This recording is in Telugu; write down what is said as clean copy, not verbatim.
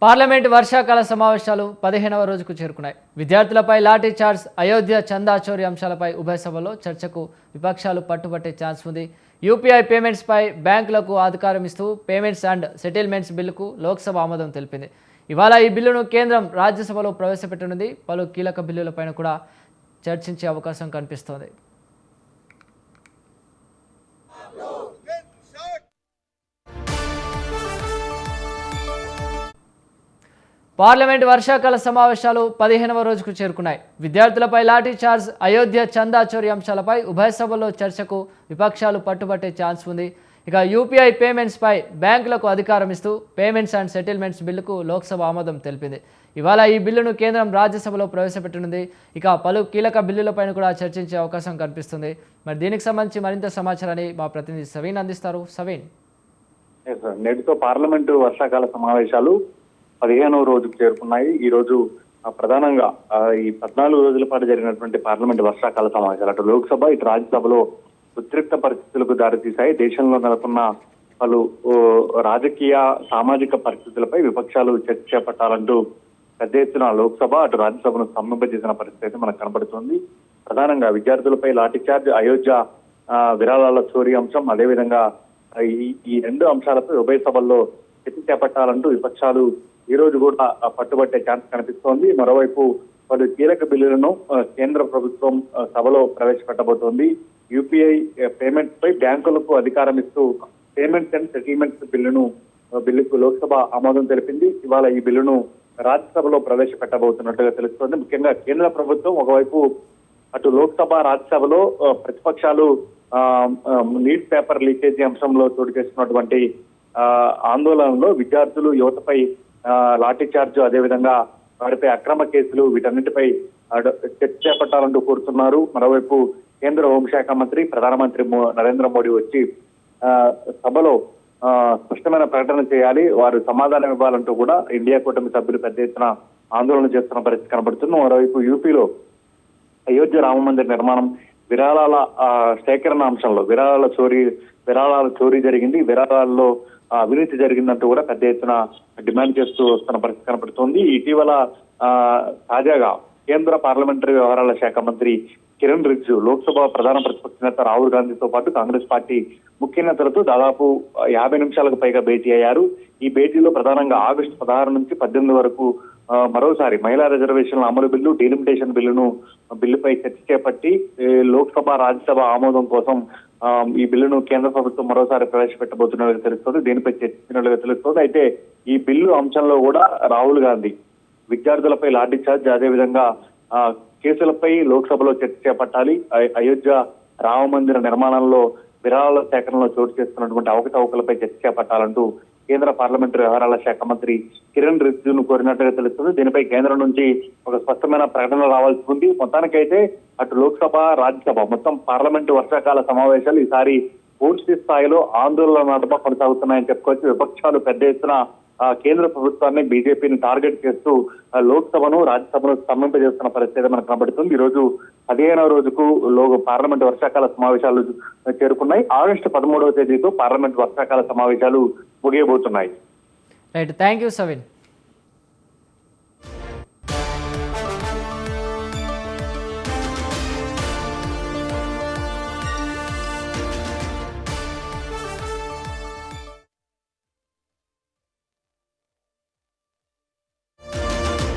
పార్లమెంట్ వర్షాకాల సమావేశాలు 15వ రోజుకు చేరుకున్నాయి. విద్యార్థులపై లాఠీ చార్జ్, అయోధ్య చందా చోరీ అంశాలపై ఉభయ సభల్లో చర్చకు విపక్షాలు పట్టుబట్టే ఛాన్స్ ఉంది. యూపీఐ పేమెంట్స్పై బ్యాంకులకు అధికారం ఇస్తూ పేమెంట్స్ అండ్ సెటిల్మెంట్స్ బిల్లుకు లోక్సభ ఆమోదం తెలిపింది. ఇవాళ ఈ బిల్లును కేంద్రం రాజ్యసభలో ప్రవేశపెట్టనుంది. పలు కీలక బిల్లులపైన కూడా చర్చించే అవకాశం కనిపిస్తోంది. పార్లమెంట్ వర్షాకాల సమావేశాలు 15వ రోజుకు చేరుకున్నాయి. విద్యార్థులపై లాఠీ చార్జ్, అయోధ్య చందా చోరీ అంశాలపై ఉభయ సభల్లో చర్చకు విపక్షాలు పట్టుబట్టే ఛాన్స్ ఉంది. ఇక యూపీఐ పేమెంట్స్పై బ్యాంకులకు అధికారం ఇస్తూ పేమెంట్స్ అండ్ సెటిల్మెంట్స్ బిల్లుకు లోక్సభ ఆమోదం తెలిపింది. ఇవాళ ఈ బిల్లును కేంద్రం రాజ్యసభలో ప్రవేశపెట్టనుంది. ఇక పలు కీలక బిల్లులపైన కూడా చర్చించే అవకాశం కనిపిస్తుంది. మరి దీనికి సంబంధించి మరింత సమాచారాన్ని మా ప్రతినిధి సవీన్ అందిస్తారు. సవీన్, నేటితో పార్లమెంటు వర్షాకాల సమావేశాలు 15వ రోజుకు చేరుకున్నాయి. ఈ రోజు ప్రధానంగా ఈ 14 రోజుల పాటు జరిగినటువంటి పార్లమెంట్ వర్షాకాల సమావేశాలు అటు లోక్సభ ఇటు రాజ్యసభలో ఉద్రిక్త పరిస్థితులకు దారితీశాయి. దేశంలో నెలకొన్న పలు రాజకీయ సామాజిక పరిస్థితులపై విపక్షాలు చర్చ చేపట్టాలంటూ పెద్ద ఎత్తున లోక్సభ అటు రాజ్యసభను స్తంభింపజేసిన పరిస్థితి అయితే మనకు కనబడుతుంది. ప్రధానంగా విద్యార్థులపై లాఠీచార్జ్, అయోధ్య విరాళాల చోరీ అంశం, అదేవిధంగా ఈ రెండు అంశాలపై ఉభయ సభల్లో చర్చ చేపట్టాలంటూ విపక్షాలు ఈ రోజు కూడా పట్టుబట్టే ఛాన్స్ కనిపిస్తోంది. మరోవైపు పలు కీలక బిల్లులను కేంద్ర ప్రభుత్వం సభలో ప్రవేశపెట్టబోతోంది. యూపీఐ పేమెంట్స్ పై బ్యాంకులకు అధికారం ఇస్తూ పేమెంట్స్ అండ్ సెటిల్మెంట్స్ బిల్లుకు లోక్సభ ఆమోదం తెలిపింది. ఇవాళ ఈ బిల్లును రాజ్యసభలో ప్రవేశపెట్టబోతున్నట్టుగా తెలుస్తోంది. ముఖ్యంగా కేంద్ర ప్రభుత్వం ఒకవైపు అటు లోక్సభ రాజ్యసభలో ప్రతిపక్షాలు నీట్ పేపర్ లీకేజీ అంశంలో చోటు చేసుకున్నటువంటి ఆందోళనలో విద్యార్థులు యువతపై లాఠీ చార్జ్, అదేవిధంగా వారిపై అక్రమ కేసులు వీటన్నిటిపై చర్చ చేపట్టాలంటూ కోరుతున్నారు. మరోవైపు కేంద్ర హోంశాఖ మంత్రి ప్రధానమంత్రి నరేంద్ర మోడీ వచ్చి సభలో స్పష్టమైన ప్రకటన చేయాలి, వారు సమాధానం ఇవ్వాలంటూ కూడా ఇండియా కూటమి సభ్యులు పెద్ద ఎత్తున ఆందోళన చేస్తున్న పరిస్థితి కనబడుతుంది. మరోవైపు యూపీలో అయోధ్య రామ మందిర నిర్మాణం విరాళాల సేకరణ అంశంలో విరాళాల చోరీ జరిగింది, విరాళాల్లో అవినీతి జరిగిందంటూ కూడా పెద్ద ఎత్తున డిమాండ్ చేస్తూ వస్తున్న పరిస్థితి కనపడుతోంది. ఇటీవల తాజాగా కేంద్ర పార్లమెంటరీ వ్యవహారాల శాఖ మంత్రి కిరణ్ రిజిజు లోక్సభ ప్రధాన ప్రతిపక్ష నేత రాహుల్ గాంధీతో పాటు కాంగ్రెస్ పార్టీ ముఖ్య నేతలతో దాదాపు 50 నిమిషాలకు పైగా భేటీ అయ్యారు. ఈ భేటీలో ప్రధానంగా ఆగస్టు 16 నుంచి 18 వరకు మరోసారి మహిళా రిజర్వేషన్ల అమలు బిల్లు, డీలిమిటేషన్ బిల్లుపై చర్చ చేపట్టి లోక్సభ రాజ్యసభ ఆమోదం కోసం ఈ బిల్లును కేంద్ర ప్రభుత్వం మరోసారి ప్రవేశపెట్టబోతున్నట్టుగా తెలుస్తోంది. దీనిపై చర్చించినట్లుగా తెలుస్తోంది. అయితే ఈ బిల్లు అంశంలో కూడా రాహుల్ గాంధీ విద్యార్థులపై లాఠీ చార్జ్, అదేవిధంగా కేసులపై లోక్సభలో చర్చ చేపట్టాలి, అయోధ్య రామ మందిర నిర్మాణంలో విరాళాల సేకరణలో చోటు చేస్తున్నటువంటి అవకతవకలపై చర్చ చేపట్టాలంటూ కేంద్ర పార్లమెంటరీ వ్యవహారాల శాఖ మంత్రి కిరణ్ రిజిజును కోరినట్టుగా తెలుస్తుంది. దీనిపై కేంద్రం నుంచి ఒక స్పష్టమైన ప్రకటన రావాల్సి ఉంది. మొత్తానికైతే అటు లోక్సభ రాజ్యసభ మొత్తం పార్లమెంటు వర్షాకాల సమావేశాలు ఈసారి పూర్తి స్థాయిలో ఆందోళన నడుమ కొనసాగుతున్నాయని చెప్పుకోవచ్చు. విపక్షాలు పెద్ద ఎత్తున కేంద్ర ప్రభుత్వాన్ని, బీజేపీని టార్గెట్ చేస్తూ లోక్సభను రాజ్యసభను స్తంభింపజేస్తున్న పరిస్థితి మనకు కనబడుతుంది. ఈ రోజు 15వ రోజుకు పార్లమెంట్ వర్షాకాల సమావేశాలు చేరుకున్నాయి. ఆగస్టు 13వ తేదీతో పార్లమెంట్ వర్షాకాల సమావేశాలు ముగియబోతున్నాయి. Right, thank you సవిన్.